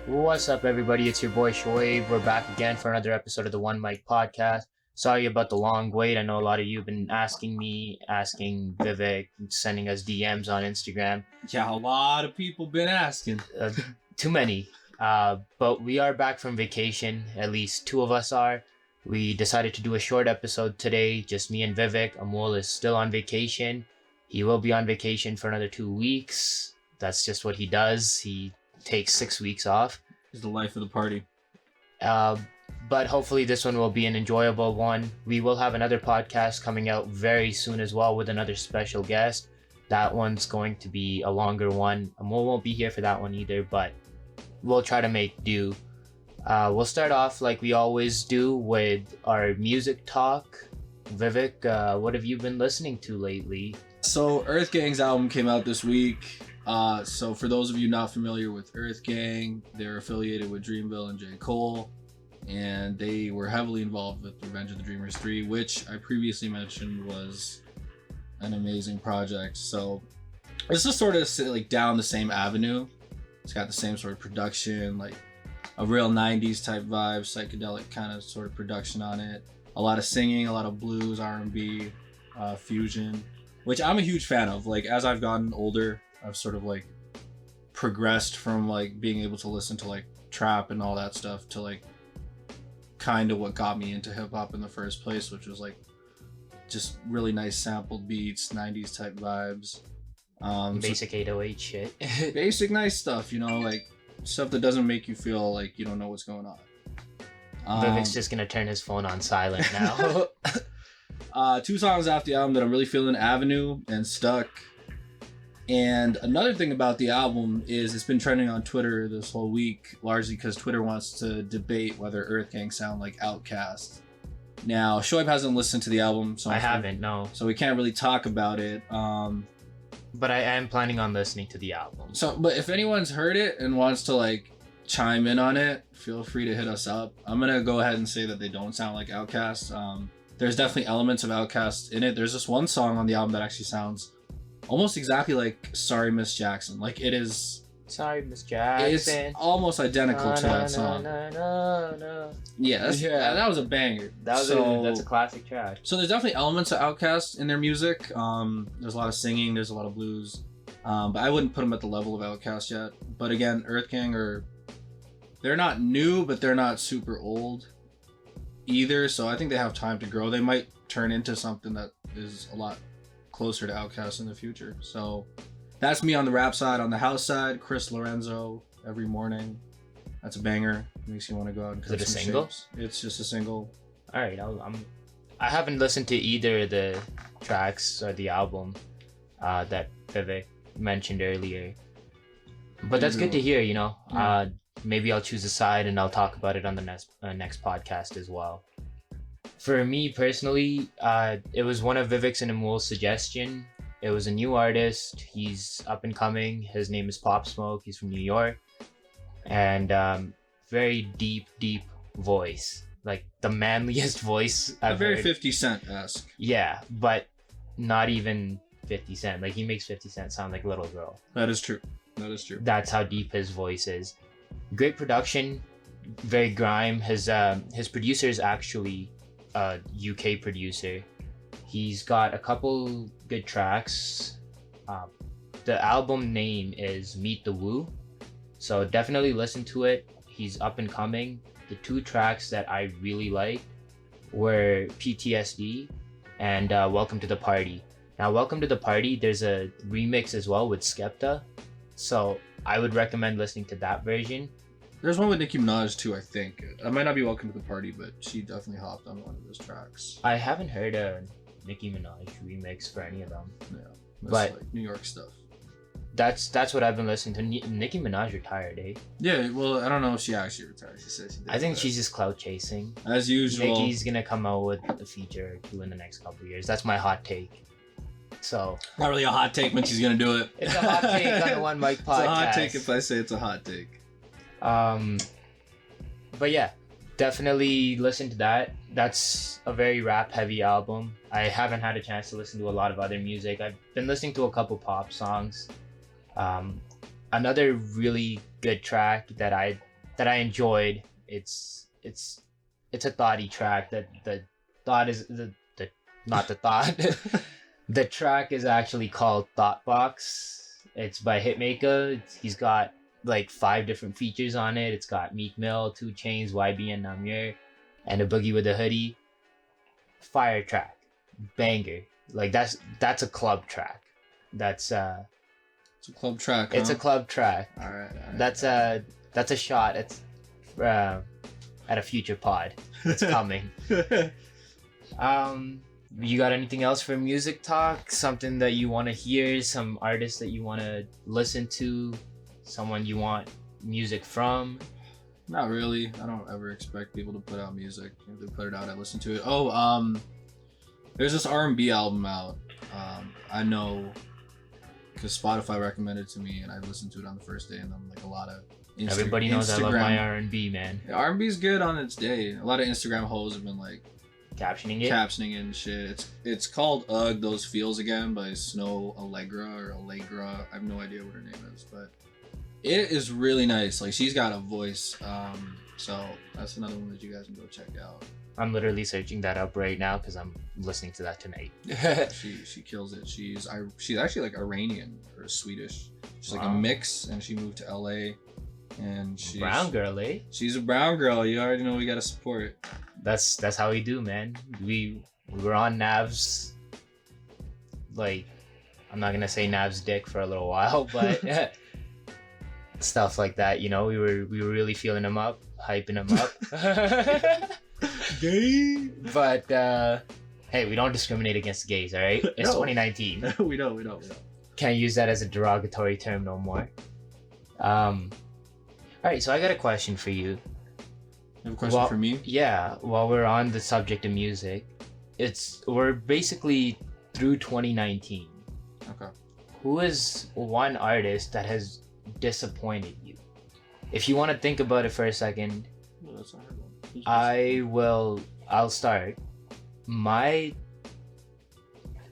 What's up, everybody? It's your boy Shoaib. We're back again for another episode of the One Mic podcast. Sorry about the long wait. I know a lot of you have been asking me, asking Vivek, sending us DMs on Instagram. Yeah, a lot of people been asking. Too many. But we are back from vacation. At least two of us are. We decided to do a short episode today, just me and Vivek. Amol is still on vacation. He will be on vacation for another 2 weeks. That's just what he does. He takes 6 weeks off. It's the life of the party. But hopefully this one will be an enjoyable one. We will have another podcast coming out very soon as well with another special guest. That one's going to be a longer one. Amol won't be here for that one either, but we'll try to make do. We'll start off like we always do with our music talk. Vivek, what have you been listening to lately? So Earth Gang's album came out this week. So for those of you not familiar with Earth Gang, they're affiliated with Dreamville and J. Cole, and they were heavily involved with Revenge of the Dreamers 3, which I previously mentioned was an amazing project. So this is sort of like down the same avenue. It's got the same sort of production, like a real 90s type vibe, psychedelic kind of sort of production on it. A lot of singing, a lot of blues, R&B, fusion, which I'm a huge fan of. Like, as I've gotten older, I've sort of like progressed from like being able to listen to like trap and all that stuff to like kind of what got me into hip hop in the first place, which was like just really nice sampled beats, 90s type vibes. Basic 808 shit. Basic nice stuff, you know, like stuff that doesn't make you feel like you don't know what's going on. Vivek's just gonna turn his phone on silent now. 2 songs off the album that I'm really feeling: Avenue and Stuck. And another thing about the album is it's been trending on Twitter this whole week, largely because Twitter wants to debate whether Earth Gang sound like Outkast. Now, Shoaib hasn't listened to the album, so I haven't, no. So we can't really talk about it. But I am planning on listening to the album. But if anyone's heard it and wants to like chime in on it, feel free to hit us up. I'm gonna go ahead and say that they don't sound like Outkast. There's definitely elements of Outkast in it. There's this one song on the album that actually sounds almost exactly like Sorry Miss Jackson. Like, it is... Sorry Miss Jackson. It's almost identical to that song. Yeah, that was a banger. That's a classic track. So there's definitely elements of Outkast in their music. There's a lot of singing, there's a lot of blues. But I wouldn't put them at the level of Outkast yet. But again, Earth Gang they're not new, but they're not super old either. So I think they have time to grow. They might turn into something that is a lot closer to Outkast in the future. So that's me on the rap side. On the house side, Chris Lorenzo, Every Morning. That's a banger. Makes you want to go out and cut some single? shapes. It's just a single. All right, I haven't listened to either of the tracks or the album that Vivek mentioned earlier, but that's good to hear. You know, maybe I'll choose a side and I'll talk about it on the next podcast as well. For me personally, it was one of Vivek's and Amol's suggestion. It was a new artist. He's up and coming. His name is Pop Smoke. He's from New York. And very deep voice. Like the manliest voice I've very heard. 50 Cent-esque. Yeah, but not even 50 Cent. Like, he makes 50 Cent sound like Little Girl. That is true. That's how deep his voice is. Great production. Very grime. His producer is actually a UK producer. He's got a couple good tracks. The album name is Meet the Woo, so definitely listen to it. He's up and coming. The 2 tracks that I really liked were PTSD and Welcome to the Party. Now, Welcome to the Party, there's a remix as well with Skepta, so I would recommend listening to that version. There's one with Nicki Minaj too, I think. I might not be Welcome to the Party, but she definitely hopped on one of those tracks. I haven't heard a Nicki Minaj remix for any of them. Yeah, that's but like New York stuff. That's what I've been listening to. Nicki Minaj retired, eh? Yeah, well, I don't know if she actually retired. She said she did. I think she's just clout chasing. As usual. Nicki's gonna come out with a feature or 2 in the next couple of years. That's my hot take. So not really a hot take when she's gonna do it. It's a hot take on the One Mic podcast. It's a hot take if I say it's a hot take. But yeah, definitely listen to that. That's a very rap heavy album. I haven't had a chance to listen to a lot of other music. I've been listening to a couple pop songs. Another really good track that I that I enjoyed. It's a thoughty track. That the thought is the not the thought. The track is actually called Thought Box. It's by Hitmaker. He's got like 5 different features on it. It's got Meek Mill, 2 Chainz, YB, and Namir, and a Boogie with a Hoodie. Fire track, banger. Like that's a club track. That's It's a club track. it's a club track. All right. That's a shot. It's at a future pod. It's coming. You got anything else for music talk? Something that you want to hear? Some artists that you want to listen to? Someone you want music from? Not really. I don't ever expect people to put out music. If they put it out, I listen to it. Oh, there's this R&B album out. I know because Spotify recommended it to me, and I listened to it on the first day, and then like a lot of Everybody knows I love my R&B, man. Yeah, R&B is good on its day. A lot of Instagram hoes have been like Captioning it. and shit. It's called "Ugh Those Feels Again" by Snow Allegra. I have no idea what her name is, but it is really nice. Like she's got a voice. So that's another one that you guys can go check out. I'm literally searching that up right now because I'm listening to that tonight. She kills it. She's actually like Iranian or Swedish. She's like a Wow. mix, and she moved to LA. And she's Brown girl, eh? She's a brown girl. You already know we gotta support it. That's how we do, man. We were on Nav's, like, I'm not gonna say Nav's dick for a little while, but stuff like that. You know, we were really feeling him up, hyping him up. Gay. But hey, we don't discriminate against gays, all right? It's No. 2019. we don't. Can't use that as a derogatory term no more. All right, so I got a question for you. You have a question for me? Yeah, while we're on the subject of music, we're basically through 2019. Okay. Who is one artist that has disappointed you? If you want to think about it for a second, No, that's a hard one. I'll start. My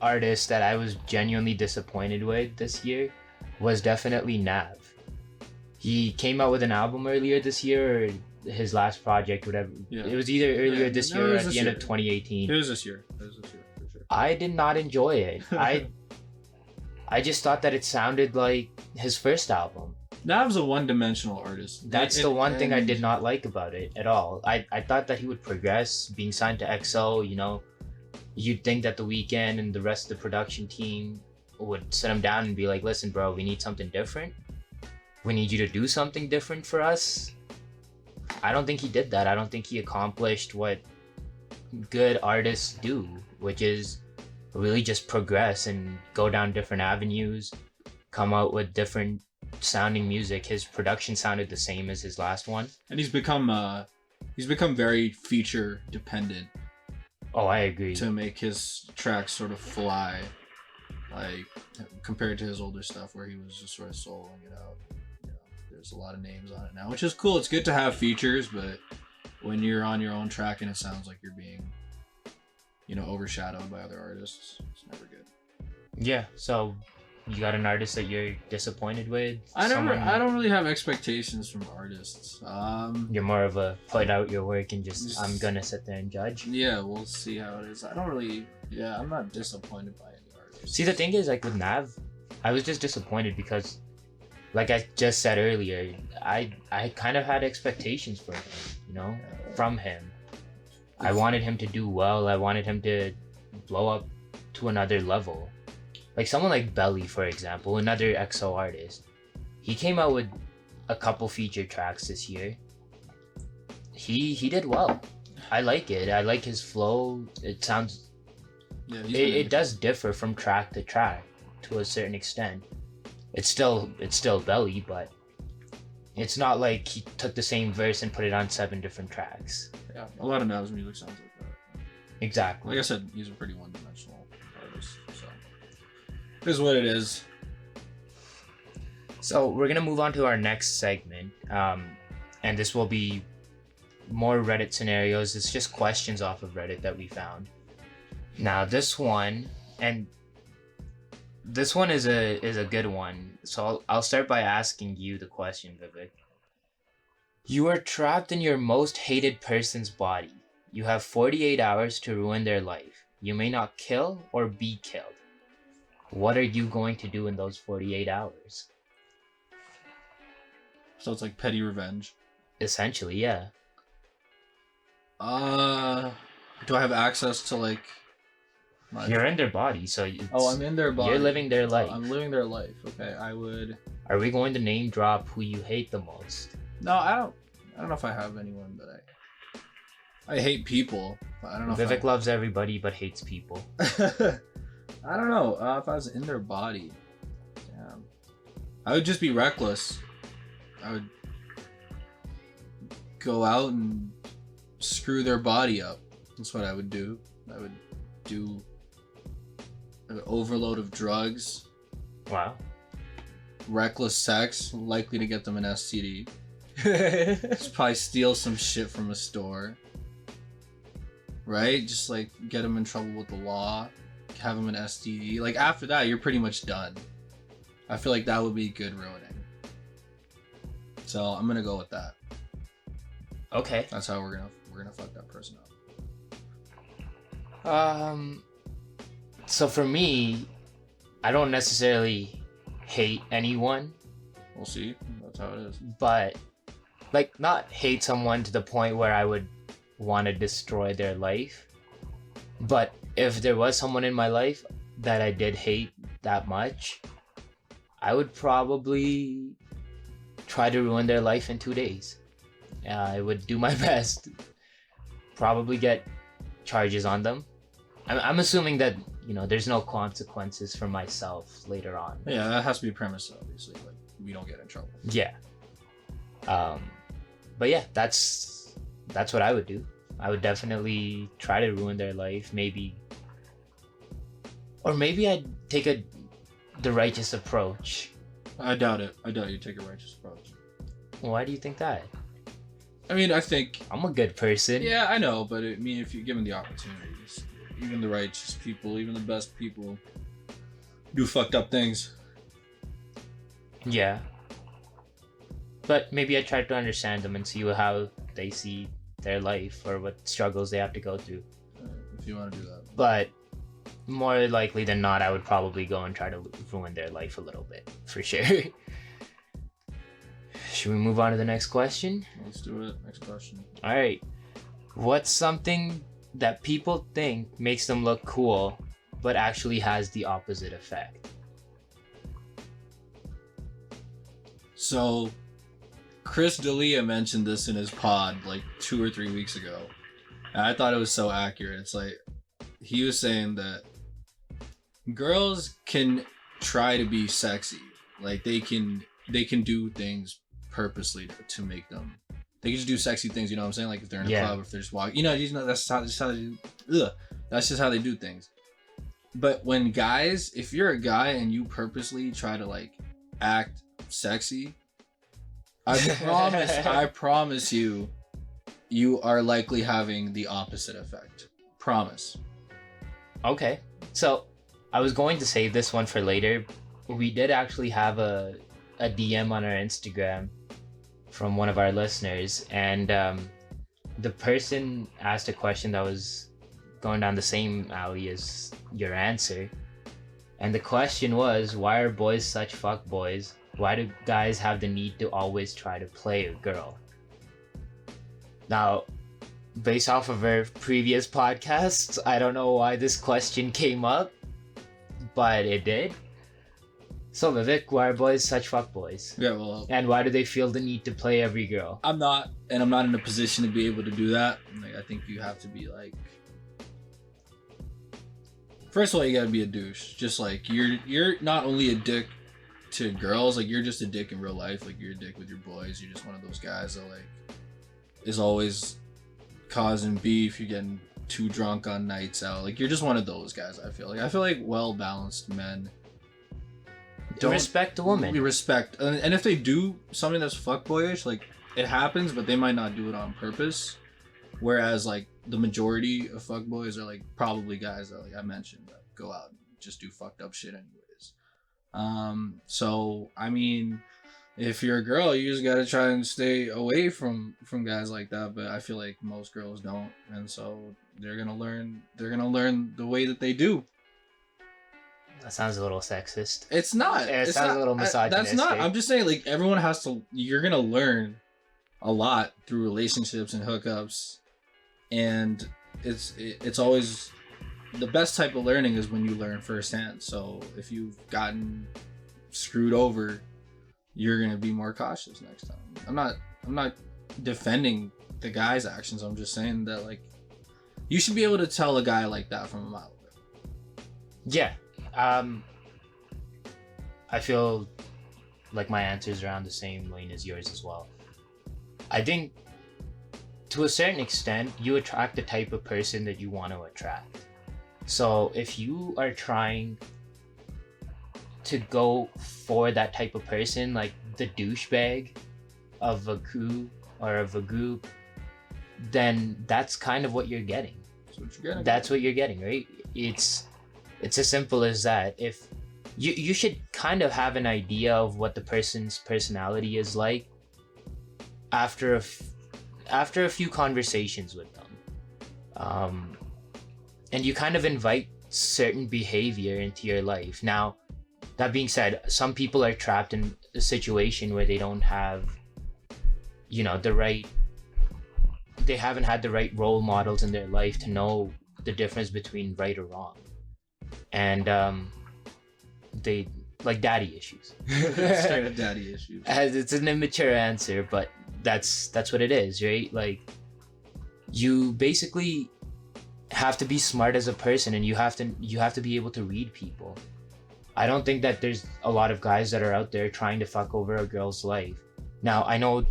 artist that I was genuinely disappointed with this year was definitely Nav. He came out with an album earlier this year, or his last project, whatever. Yeah. It was either earlier Yeah, this no, year it or was at this the end year. of 2018. It was this year. For sure. I did not enjoy it. I just thought that it sounded like his first album. Nav's a one-dimensional artist. That's the one thing I did not like about it at all. I thought that he would progress, being signed to XO, you know. You'd think that The Weeknd and the rest of the production team would sit him down and be like, listen, bro, we need something different. We need you to do something different for us. I don't think he did that. I don't think he accomplished what good artists do, which is really just progress and go down different avenues, come out with different sounding music. His production sounded the same as his last one. And he's become very feature dependent Oh, I agree. to make his tracks sort of fly, like compared to his older stuff where he was just sort of soloing it out. You know, there's a lot of names on it now, which is cool. It's good to have features, but when you're on your own track and it sounds like you're being, you know, overshadowed by other artists, it's never good. Yeah, so you got an artist that you're disappointed with? I don't really have expectations from artists. You're more of a put out your work and just I'm gonna sit there and judge. Yeah, we'll see how it is. I'm not disappointed by any artist. See, the thing is, like with Nav, I was just disappointed because, like I just said earlier, I kind of had expectations for him, you know, from him. I wanted him to do well. I wanted him to blow up to another level. Like someone like Belly, for example, another EXO artist. He came out with a couple feature tracks this year. He did well. I like it. I like his flow. It sounds Yeah, it does differ from track to track to a certain extent. It's still Belly, but it's not like he took the same verse and put it on 7 different tracks. Yeah, a lot of Nav's music sounds like that. Exactly. Like I said, he's a pretty one-dimensional artist, so it is what it is. So we're gonna move on to our next segment, and this will be more Reddit scenarios. It's just questions off of Reddit that we found. Now this one is a good one. So I'll start by asking you the question, Vivek. You are trapped in your most hated person's body. You have 48 hours to ruin their life. You may not kill or be killed. What are you going to do in those 48 hours? So it's like petty revenge. Essentially, yeah. Do I have access to like You're in their body, so I'm in their body. You're living their life. I'm living their life. Okay, I would. Are we going to name drop who you hate the most? No, I don't know if I have anyone that I hate people. But I don't know. Vivek loves everybody but hates people. I don't know. If I was in their body, damn, I would just be reckless. I would go out and screw their body up. That's what I would do. I would do an overload of drugs. Wow. Reckless sex, likely to get them an STD. Just probably steal some shit from a store. Right? Just like get them in trouble with the law. Have them an STD. Like after that, you're pretty much done. I feel like that would be good ruining. So I'm gonna go with that. Okay. That's how we're gonna fuck that person up. So for me, I don't necessarily hate anyone. We'll see. That's how it is. But like not hate someone to the point where I would want to destroy their life. But if there was someone in my life that I did hate that much, I would probably try to ruin their life in 2 days. I would do my best. Probably get charges on them. I'm assuming that, you know, there's no consequences for myself later on. Yeah, that has to be a premise, obviously. Like, we don't get in trouble. Yeah. But yeah, that's what I would do. I would definitely try to ruin their life, maybe. Or maybe I'd take the righteous approach. I doubt it. I doubt you take a righteous approach. Why do you think that? I mean, I think... I'm a good person. Yeah, I know, but I mean, if you're given the opportunities, even the righteous people, even the best people do fucked up things. Yeah. But maybe I try to understand them and see how they see their life or what struggles they have to go through. If you want to do that. But more likely than not, I would probably go and try to ruin their life a little bit, for sure. Should we move on to the next question? Let's do it. Next question. All right. What's something that people think makes them look cool, but actually has the opposite effect? So, Chris D'Elia mentioned this in his pod like 2 or 3 weeks ago. And I thought it was so accurate. It's like, he was saying that girls can try to be sexy. Like, they can do things purposely to make them. They can just do sexy things, you know what I'm saying? Like if they're in a club, if they're just walking, that's just how they do things. But when guys, if you're a guy and you purposely try to like act sexy, I promise you, you are likely having the opposite effect. Promise. Okay. So I was going to save this one for later. We did actually have a DM on our Instagram from one of our listeners, and the person asked a question that was going down the same alley as your answer. And the question was, why are boys such fuck boys? Why do guys have the need to always try to play a girl? Now, based off of our previous podcasts, I don't know why this question came up, but it did. So Vivek, why are boys such fuckboys? Yeah, well... And why do they feel the need to play every girl? I'm not in a position to be able to do that. Like, I think you have to be like... First of all, you gotta be a douche. Just like, you're not only a dick to girls, like, you're just a dick in real life. Like, you're a dick with your boys. You're just one of those guys that, like, is always causing beef. You're getting too drunk on nights out. Like, you're just one of those guys, I feel like well-balanced men don't respect the woman. We respect, and if they do something that's fuckboyish, like it happens, but they might not do it on purpose. Whereas like the majority of fuckboys are like probably guys that like I mentioned that go out and just do fucked up shit anyways. So I mean, if you're a girl, you just gotta try and stay away from guys like that. But I feel like most girls don't, and so they're gonna learn the way that they do. That sounds a little sexist. It's not. It It's sounds not. a little misogynistic. That's not. I'm just saying, like, everyone has to. You're gonna learn a lot through relationships and hookups, and it's always the best type of learning is when you learn firsthand. So if you've gotten screwed over, you're gonna be more cautious next time. I'm not defending the guy's actions. I'm just saying that, like, you should be able to tell a guy like that from a mile away. Yeah. I feel like my answer is around the same lane as yours as well. I think to a certain extent, you attract the type of person that you want to attract. So if you are trying to go for that type of person, like the douchebag of a crew or of a group, then that's kind of what you're getting. That's what you're getting, right? It's as simple as that. If you should kind of have an idea of what the person's personality is like after a few conversations with them, and you kind of invite certain behavior into your life. Now, that being said, some people are trapped in a situation where they don't have, they haven't had the right role models in their life to know the difference between right or wrong. And they like daddy issues. Straight up daddy issues. It's an immature answer, but that's what it is, right? Like, you basically have to be smart as a person, and you have to be able to read people. I don't think that there's a lot of guys that are out there trying to fuck over a girl's life. Now, I know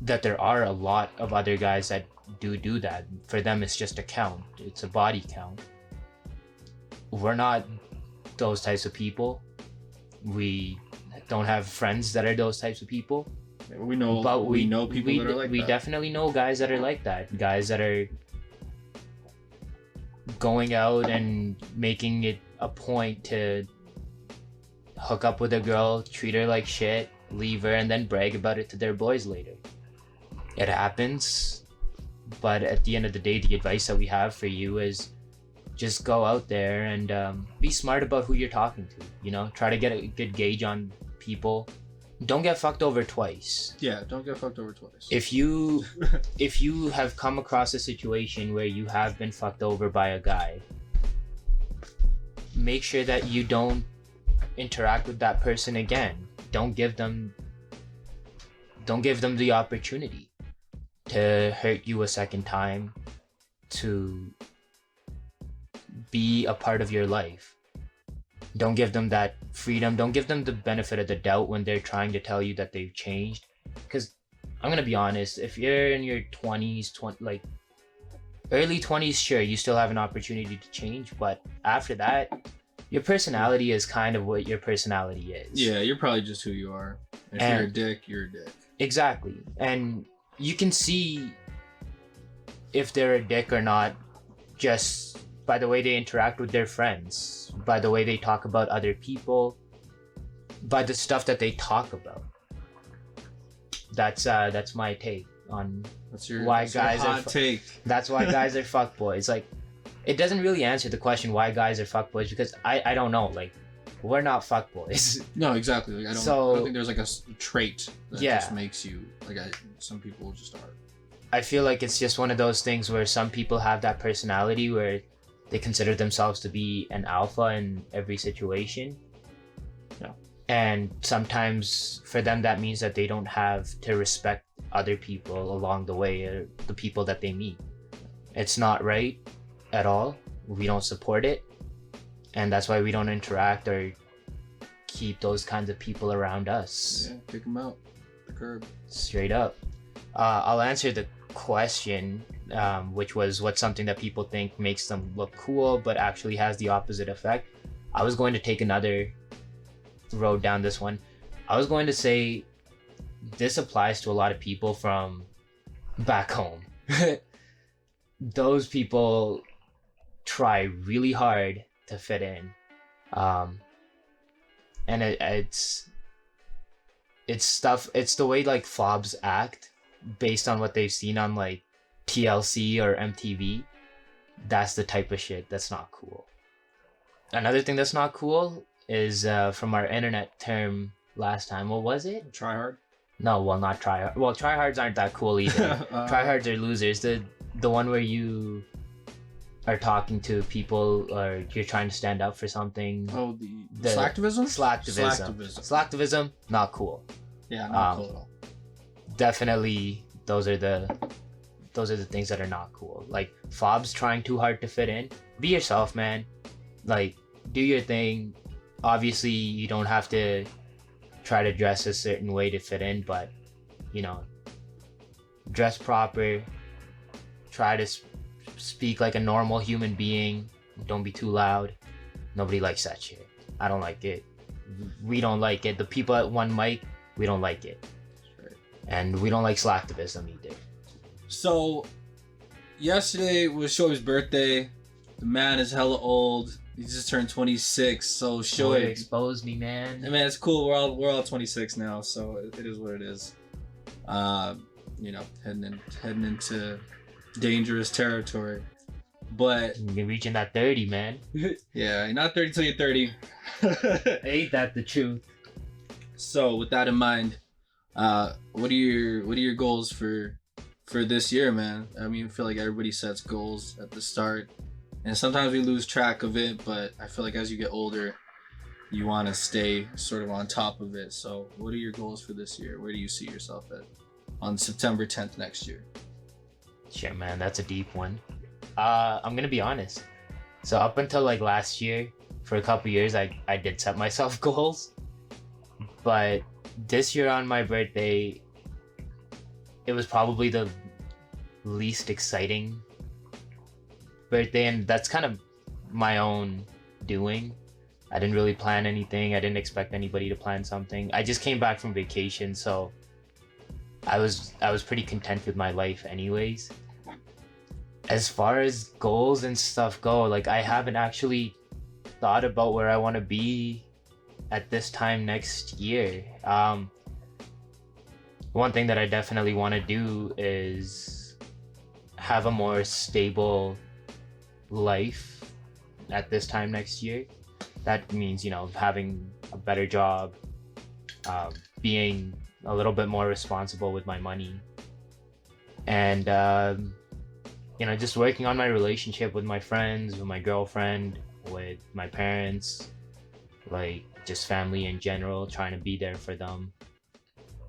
that there are a lot of other guys that do that. For them, it's just a count. It's a body count. We're not those types of people. We don't have friends that are those types of people. We know people that are like that. We definitely know guys that are like that. Guys that are going out and making it a point to hook up with a girl, treat her like shit, leave her, and then brag about it to their boys later. It happens, but at the end of the day, the advice that we have for you is just go out there and be smart about who you're talking to. Try to get a good gauge on people. Don't get fucked over twice. Yeah, don't get fucked over twice. If you have come across a situation where you have been fucked over by a guy, make sure that you don't interact with that person again. Don't give them the opportunity to hurt you a second time, to be a part of your life. Don't give them that freedom. Don't give them the benefit of the doubt when they're trying to tell you that they've changed. Because I'm gonna be honest, if you're in your 20s, early 20s, sure, you still have an opportunity to change, but after that, your personality is kind of what your personality is. Yeah, you're probably just who you are. If you're a dick, you're a dick. Exactly. And you can see if they're a dick or not just by the way they interact with their friends, by the way they talk about other people, by the stuff that they talk about. That's my take on why guys are take. That's why guys are fuckboys. Like, it doesn't really answer the question why guys are fuckboys, because I don't know. Like, we're not fuckboys. No, exactly. Like, I don't think there's like a trait that just makes you like. Some people just are. I feel like it's just one of those things where some people have that personality where they consider themselves to be an alpha in every situation. Yeah. And sometimes for them that means that they don't have to respect other people along the way, or the people that they meet. It's not right at all. We don't support it. And that's why we don't interact or keep those kinds of people around us. Yeah, kick them out the curb. Straight up. I'll answer the question, which was what's something that people think makes them look cool but actually has the opposite effect. I was going to take another road down this one. I was going to say this applies to a lot of people from back home. Those people try really hard to fit in, and it's It's the way like fobs act based on what they've seen on like TLC or MTV. That's the type of shit that's not cool. Another thing that's not cool is from our internet term last time. What was it? Try hard. No, well, not tryhard. Well, tryhards aren't that cool either. Tryhards are losers. The one where you are talking to people or you're trying to stand up for something. Oh, the slacktivism? Slacktivism, not cool. Yeah, not cool at all. Definitely, those are the things that are not cool. Like fobs trying too hard to fit in. Be yourself, man. Like, do your thing. Obviously, you don't have to try to dress a certain way to fit in, but you know, dress proper. Try to speak like a normal human being. Don't be too loud. Nobody likes that shit. I don't like it. We don't like it. The people at One Mic, we don't like it. Right. And we don't like slacktivism either. So, yesterday was Shoaib's birthday. The man is hella old. He just turned 26. So Shoaib exposed me, man. Man, it's cool. We're all 26 now, so it is what it is. You know, heading into dangerous territory. But you're reaching that 30, man. Yeah, you're not 30 till you're 30. Ain't that the truth? So with that in mind, what are your goals for this year, man? I mean, I feel like everybody sets goals at the start, and sometimes we lose track of it, but I feel like as you get older, you want to stay sort of on top of it. So what are your goals for this year? Where do you see yourself at on September 10th next year? Shit, man, that's a deep one. I'm gonna be honest. So up until like last year, for a couple years, I did set myself goals. But this year on my birthday, it was probably the least exciting birthday, and that's kind of my own doing. I didn't really plan anything. I didn't expect anybody to plan something. I just came back from vacation, so I was pretty content with my life anyways. As far as goals and stuff go, like I haven't actually thought about where I want to be at this time next year. One thing that I definitely want to do is have a more stable life at this time next year. That means, you know, having a better job, being a little bit more responsible with my money, and you know, just working on my relationship with my friends, with my girlfriend, with my parents, like just family in general, trying to be there for them.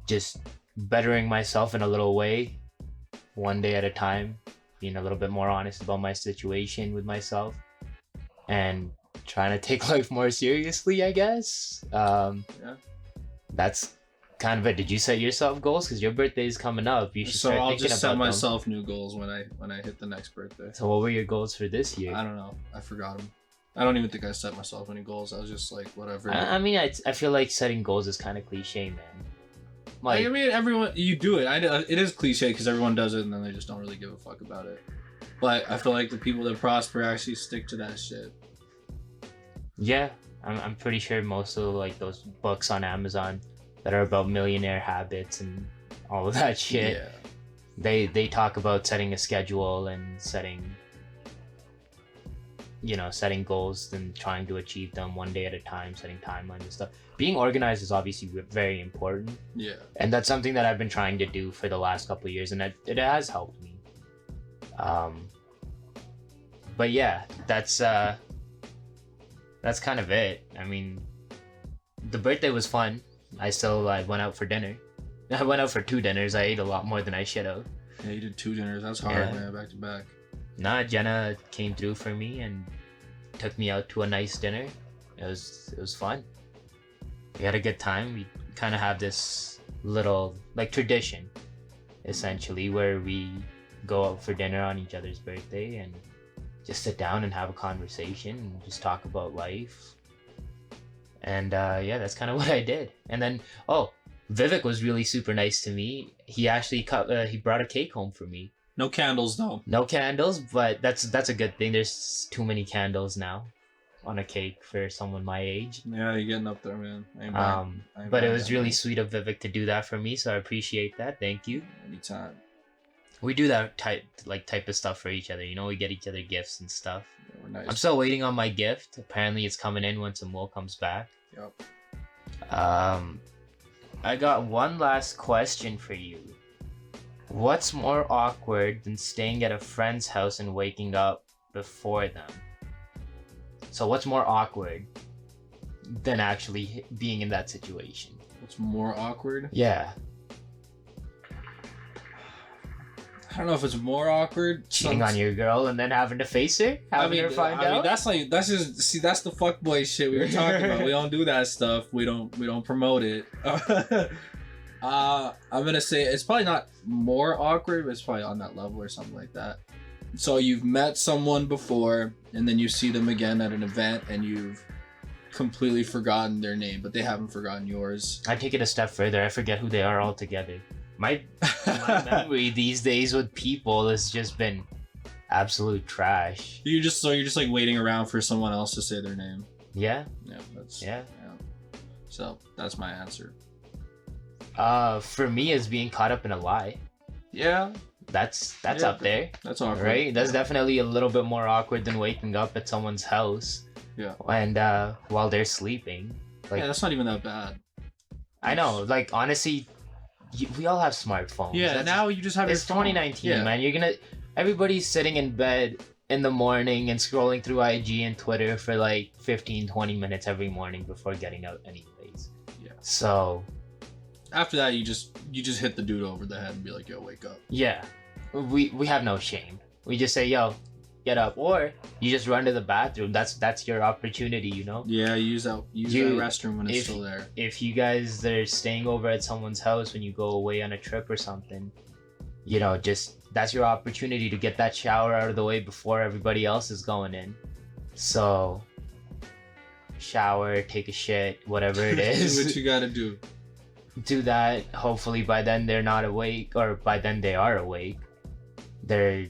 Just bettering myself in a little way, one day at a time, being a little bit more honest about my situation with myself, and trying to take life more seriously, I guess. Yeah. That's kind of it. Did you set yourself goals? Because your birthday is coming up. You should start thinking about them. So I'll just set myself new goals when I hit the next birthday. So what were your goals for this year? I don't know. I forgot them. I don't even think I set myself any goals. I was just like, whatever. I mean, I feel like setting goals is kind of cliche, man. Like, I mean, everyone, you do it. It is cliche because everyone does it and then they just don't really give a fuck about it. But I feel like the people that prosper actually stick to that shit. Yeah, I'm pretty sure most of like those books on Amazon that are about millionaire habits and all of that shit. Yeah. They talk about setting a schedule and setting goals and trying to achieve them one day at a time, setting timelines and stuff. Being organized is obviously very important. Yeah. And that's something that I've been trying to do for the last couple of years, and it has helped me. But yeah, that's kind of it. I mean, the birthday was fun. I went out for dinner. I went out for 2 dinners. I ate a lot more than I should have. Yeah, you did 2 dinners. That's hard, man, back to back. Nah, Jenna came through for me and took me out to a nice dinner. It was fun. We had a good time. We kind of have this little like tradition, essentially, where we go out for dinner on each other's birthday and just sit down and have a conversation and just talk about life. And yeah, that's kind of what I did. And then, Vivek was really super nice to me. He actually he brought a cake home for me. No candles though. No candles, but that's a good thing. There's too many candles now. on a cake for someone my age. Yeah, you're getting up there, man. But it was really sweet of Vivek to do that for me, so I appreciate that. Thank you. Anytime. We do that type of stuff for each other. You know, we get each other gifts and stuff. Yeah, we're nice. I'm still waiting on my gift. Apparently, it's coming in once Amol comes back. Yep. I got one last question for you. What's more awkward than staying at a friend's house and waking up before them? So what's more awkward than actually being in that situation? What's more awkward? Yeah. I don't know if it's more awkward. Cheating on your girl and then having to face her? Having her find out? that's the fuckboy shit we were talking about. We don't do that stuff. We don't promote it. I'm gonna say it's probably not more awkward, but it's probably on that level or something like that. So you've met someone before, and then you see them again at an event, and you've completely forgotten their name, but they haven't forgotten yours. I take it a step further. I forget who they are altogether. My memory these days with people has just been absolute trash. You're just like waiting around for someone else to say their name. Yeah. Yeah. So that's my answer. For me, it's being caught up in a lie. Yeah. That's up there. That's awkward. Right? That's definitely a little bit more awkward than waking up at someone's house. Yeah. And while they're sleeping. Like, yeah, that's not even that bad. I know. Like, honestly, we all have smartphones. Yeah, now you just have your phone. 2019, man. Everybody's sitting in bed in the morning and scrolling through IG and Twitter for like 15-20 minutes every morning before getting out anyways. Yeah. So after that, you just hit the dude over the head and be like, yo, wake up. Yeah. We have no shame. We just say, yo, get up, or you just run to the bathroom. That's your opportunity, you know. Yeah, use that restroom when it's still there. If you guys are staying over at someone's house when you go away on a trip or something, you know, just that's your opportunity to get that shower out of the way before everybody else is going in. So shower, take a shit, whatever it is. Do what you gotta do. Do that. Hopefully by then they're not awake, or by then they are awake. They're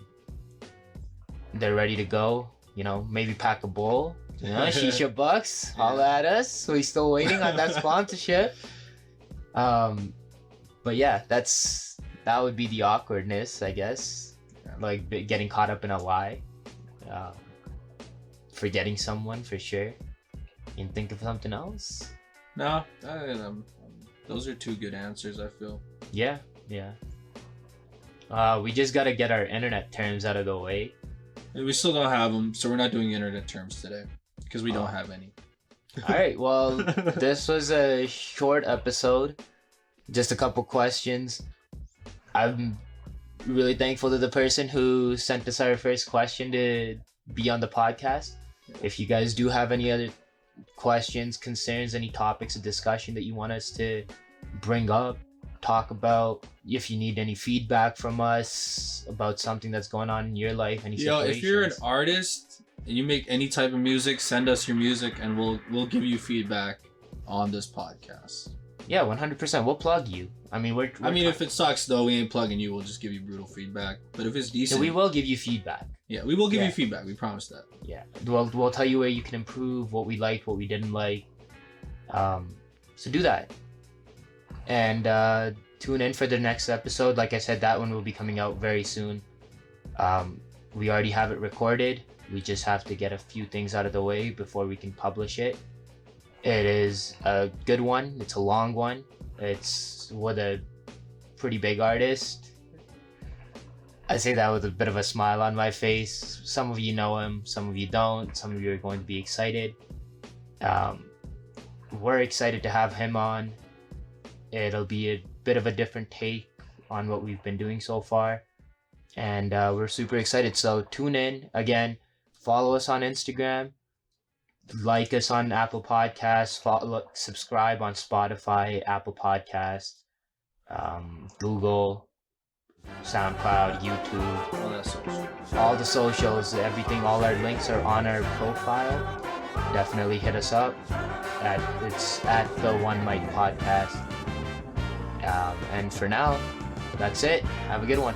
ready to go. You know, maybe pack a bowl. You know, Shisha Bucks, holla at us. We still waiting on that sponsorship. But yeah, that would be the awkwardness, I guess. Like getting caught up in a lie. Forgetting someone for sure. You can think of something else? No, those are two good answers, I feel. Yeah. We just gotta get our internet terms out of the way. We still don't have them, so we're not doing internet terms today because we don't have any. All right, well, this was a short episode. Just a couple questions. I'm really thankful to the person who sent us our first question to be on the podcast. If you guys do have any other questions, concerns, any topics of discussion that you want us to bring up, talk about, if you need any feedback from us about something that's going on in your life, any situations. If you're an artist and you make any type of music, send us your music and we'll give you feedback on this podcast. Yeah, 100%. We'll plug you. I mean, if it sucks though, we ain't plugging you. We'll just give you brutal feedback. But if it's decent, we will give you feedback. Yeah, we will give you feedback. We promise that. Yeah, we'll tell you where you can improve, what we liked, what we didn't like. So do that. And tune in for the next episode. Like I said, that one will be coming out very soon. We already have it recorded. We just have to get a few things out of the way before we can publish it. It is a good one. It's a long one. It's with a pretty big artist. I say that with a bit of a smile on my face. Some of you know him, some of you don't. Some of you are going to be excited. We're excited to have him on. It'll be a bit of a different take on what we've been doing so far. And we're super excited. So tune in. Again, follow us on Instagram. Like us on Apple Podcasts. Subscribe on Spotify, Apple Podcasts, Google, SoundCloud, YouTube. All the socials, everything, all our links are on our profile. Definitely hit us up. It's at the One Mic Podcast. And for now, that's it. Have a good one.